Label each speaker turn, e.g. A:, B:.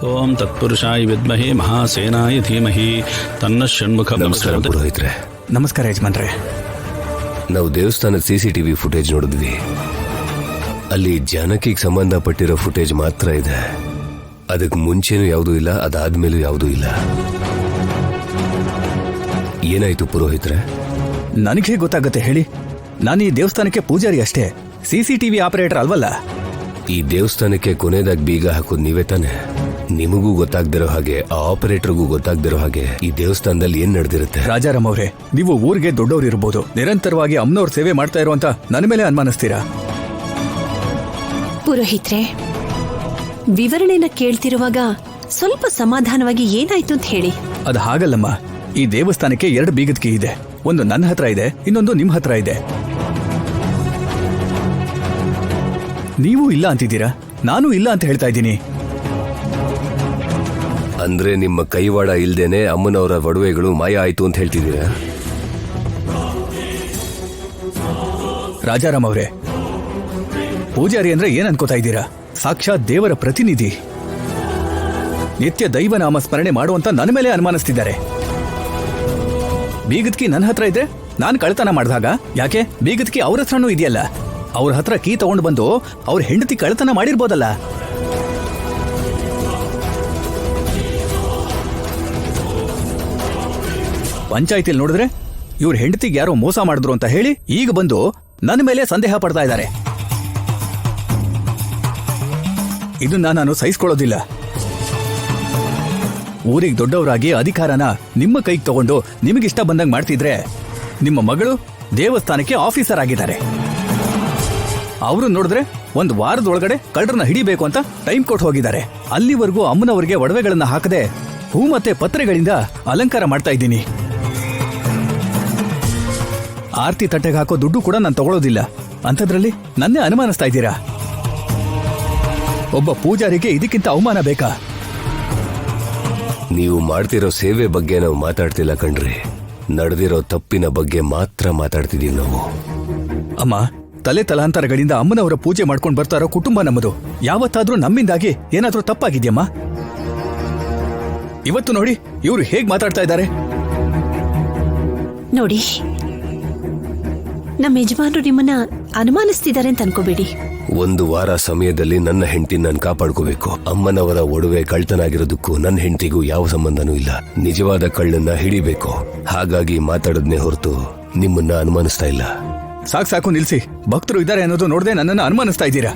A: ಓಂ ತತ್ಪುರುಷಾಯ ವಿದ್ಮಹೇ ಮಹಾಸೇನಾಯ ಧೀಮಹಿ ತನ್ನ ಷಣ್ಮುಖ.
B: ನಮಸ್ಕಾರ ಪುರೋಹಿತ್ರೆ.
C: ನಮಸ್ಕಾರ ಯಜಮಾನ್ರೆ.
B: ನಾವು ದೇವಸ್ಥಾನದ CCTV ಫುಟೇಜ್ ನೋಡಿದ್ವಿ. ಅಲ್ಲಿ ಜಾನಕಿಗೆ ಸಂಬಂಧಪಟ್ಟಿರೋ ಫುಟೇಜ್ ಮಾತ್ರ ಇದೆ. ಅದಕ್ಕೆ ಮುಂಚೆನೂ ಯಾವುದೂ ಇಲ್ಲ, ಅದಾದ್ಮೇಲೂ ಯಾವುದೂ ಇಲ್ಲ. ಏನಾಯ್ತು ಪುರೋಹಿತ್ರೆ?
C: ನನಗೆ ಗೊತ್ತಾಗತ್ತೆ ಹೇಳಿ? ನಾನು ಈ ದೇವಸ್ಥಾನಕ್ಕೆ ಪೂಜಾರಿ ಅಷ್ಟೇ, CCTV ಆಪರೇಟರ್ ಅಲ್ವಲ್ಲ.
B: ಈ ದೇವಸ್ಥಾನಕ್ಕೆ ಕೊನೆಯದಾಗಿ ಬೀಗ ಹಾಕೋದು ನೀವೇ ತಾನೆ. ನಿಮಗೂ ಗೊತ್ತಾಗ್ದಿರೋ ಹಾಗೆ, ಆ ಆಪರೇಟರ್ಗೂ ಗೊತ್ತಾಗ್ದಿರೋ ಹಾಗೆ ಈ ದೇವಸ್ಥಾನದಲ್ಲಿ ಏನ್ ನಡೆದಿರುತ್ತೆ?
C: ರಾಜಾರಾಮ್ ಅವರೇ, ನೀವು ಊರಿಗೆ ದೊಡ್ಡವ್ರು ಇರ್ಬೋದು, ನಿರಂತರವಾಗಿ ಅಮ್ಮನವ್ರ ಸೇವೆ ಮಾಡ್ತಾ ಇರುವಂತ ನನ್ನ ಮೇಲೆ ಅನುಮಾನಿಸ್ತೀರಾ?
D: ಪುರೋಹಿತ್ರೆ, ವಿವರಣೆನ ಕೇಳ್ತಿರುವಾಗ ಸ್ವಲ್ಪ ಸಮಾಧಾನವಾಗಿ ಏನಾಯ್ತು ಅಂತ ಹೇಳಿ.
C: ಅದು ಹಾಗಲ್ಲಮ್ಮ. ಈ ದೇವಸ್ಥಾನಕ್ಕೆ 2 ಬೀಗದ ಕೀ ಇದೆ. ಒಂದು ನನ್ನ ಹತ್ರ ಇದೆ, ಇನ್ನೊಂದು ನಿಮ್ ಹತ್ರ ಇದೆ. ನೀವು ಇಲ್ಲ ಅಂತಿದ್ದೀರಾ, ನಾನು ಇಲ್ಲ ಅಂತ ಹೇಳ್ತಾ ಇದ್ದೀನಿ.
B: ಅಂದ್ರೆ ನಿಮ್ಮ ಕೈವಾಡ ಇಲ್ದೇನೆ ಅಮ್ಮನವರ ಒಡವೆಗಳು ಮಾಯ ಆಯ್ತು ಅಂತ ಹೇಳ್ತಿದ್ದೀರಾ?
C: ರಾಜಾರಾಮ್ ಅವರೇ, ಪೂಜಾರಿ ಅಂದ್ರೆ ಏನ್ ಅನ್ಕೋತಾ ಇದ್ದೀರಾ? ಸಾಕ್ಷಾತ್ ದೇವರ ಪ್ರತಿನಿಧಿ. ನಿತ್ಯ ದೈವನಾಮ ಸ್ಮರಣೆ ಮಾಡುವಂತ ನನ್ನ ಮೇಲೆ ಅನುಮಾನಿಸ್ತಿದ್ದಾರೆ. ಬೀಗದ್ಕಿ ನನ್ನ ಹತ್ರ ಇದೆ, ನಾನು ಕಳ್ತನ ಮಾಡಿದಾಗ ಯಾಕೆ ಬೀಗದ್ಕಿ ಅವ್ರ ಹತ್ರನೂ ಇದೆಯಲ್ಲ. ಅವ್ರ ಹತ್ರ ಕೀ ತಗೊಂಡು ಬಂದು ಅವ್ರ ಹೆಂಡತಿ ಕಳ್ತನ ಮಾಡಿರ್ಬೋದಲ್ಲ. ಪಂಚಾಯತಿಲ್ ನೋಡಿದ್ರೆ ಇವ್ರ ಹೆಂಡತಿಗೆ ಯಾರೋ ಮೋಸ ಮಾಡಿದ್ರು ಅಂತ ಹೇಳಿ ಈಗ ಬಂದು ನನ್ನ ಮೇಲೆ ಸಂದೇಹ ಪಡ್ತಾ ಇದ್ದಾರೆ. ಇದನ್ನ ನಾನು ಸಹಿಸ್ಕೊಳ್ಳೋದಿಲ್ಲ. ಊರಿಗೆ ದೊಡ್ಡವರಾಗಿ ಅಧಿಕಾರನ ನಿಮ್ಮ ಕೈಗೆ ತಗೊಂಡು ನಿಮಗಿಷ್ಟ ಬಂದಂಗೆ ಮಾಡ್ತಿದ್ರೆ, ನಿಮ್ಮ ಮಗಳು ದೇವಸ್ಥಾನಕ್ಕೆ ಆಫೀಸರ್ ಆಗಿದ್ದಾರೆ. ಅವರು ನೋಡಿದ್ರೆ 1 ವಾರದೊಳಗಡೆ ಕಳ್ಳರನ್ನ ಹಿಡಿಬೇಕು ಅಂತ ಟೈಮ್ ಕೊಟ್ಟು ಹೋಗಿದ್ದಾರೆ. ಅಲ್ಲಿವರೆಗೂ ಅಮ್ಮನವರಿಗೆ ಒಡವೆಗಳನ್ನ ಹಾಕದೆ ಹೂ ಮತ್ತೆ ಪತ್ರೆಗಳಿಂದ ಅಲಂಕಾರ ಮಾಡ್ತಾ ಇದ್ದೀನಿ. ಆರ್ತಿ ತಟ್ಟೆಗೆ ಹಾಕೋ ದುಡ್ಡು ಕೂಡ ನಾನು ತಗೊಳ್ಳೋದಿಲ್ಲ. ಅಂಥದ್ರಲ್ಲಿ ನನ್ನೇ ಅನುಮಾನಿಸ್ತಾ ಇದ್ದೀರಾ? ಒಬ್ಬ ಪೂಜಾರಿಗೆ ಇದಕ್ಕಿಂತ ಅವಮಾನ ಬೇಕಾ?
B: ನೀವು ಮಾಡ್ತಿರೋ ಸೇವೆ ಬಗ್ಗೆ ನಾವು ಮಾತಾಡ್ತಿಲ್ಲ ಕಣ್ರಿ. ನಡೆದಿರೋ ತಪ್ಪಿನ ಬಗ್ಗೆ ಮಾತ್ರ ಮಾತಾಡ್ತಿದೀವಿ ನಾವು.
C: ಅಮ್ಮ, ತಲೆ ತಲಾಂತರಗಳಿಂದ ಅಮ್ಮನವರ ಪೂಜೆ ಮಾಡ್ಕೊಂಡು ಬರ್ತಾ ಇರೋ ಕುಟುಂಬ ನಮ್ಮದು. ಯಾವತ್ತಾದ್ರೂ ನಮ್ಮಿಂದಾಗಿ ಏನಾದ್ರೂ ತಪ್ಪಾಗಿದ್ಯಮ್ಮ? ಇವತ್ತು ನೋಡಿ ಇವ್ರು ಹೇಗ್ ಮಾತಾಡ್ತಾ ಇದ್ದಾರೆ.
D: ನೋಡಿ, ನಮ್ಮ ಯಜಮಾನರು ನಿಮ್ಮನ್ನ ಅನುಮಾನಿಸ್ತಿದ್ದಾರೆ ಅಂತ ಅನ್ಕೋಬೇಡಿ.
B: 1 ವಾರ ಸಮಯದಲ್ಲಿ ನನ್ನ ಹೆಂಡತಿ ನಾನು ಕಾಪಾಡ್ಕೋಬೇಕು. ಅಮ್ಮನವರ ಒಡವೆ ಕಳ್ತನಾಗಿರೋದಕ್ಕೂ ನನ್ನ ಹೆಂಡತಿಗೂ ಯಾವ ಸಂಬಂಧನೂ ಇಲ್ಲ. ನಿಜವಾದ ಕಳ್ಳನ್ನ ಹಿಡಿಬೇಕು. ಹಾಗಾಗಿ ಮಾತಾಡೋದ್ನೇ ಹೊರತು ನಿಮ್ಮನ್ನ ಅನುಮಾನಿಸ್ತಾ ಇಲ್ಲ.
C: ಸಾಕು ನಿಲ್ಸಿ. ಭಕ್ತರು ಇದ್ದಾರೆ ಅನ್ನೋದು ನೋಡದೆ ನನ್ನನ್ನು ಅನುಮಾನಿಸ್ತಾ ಇದ್ದೀರಾ?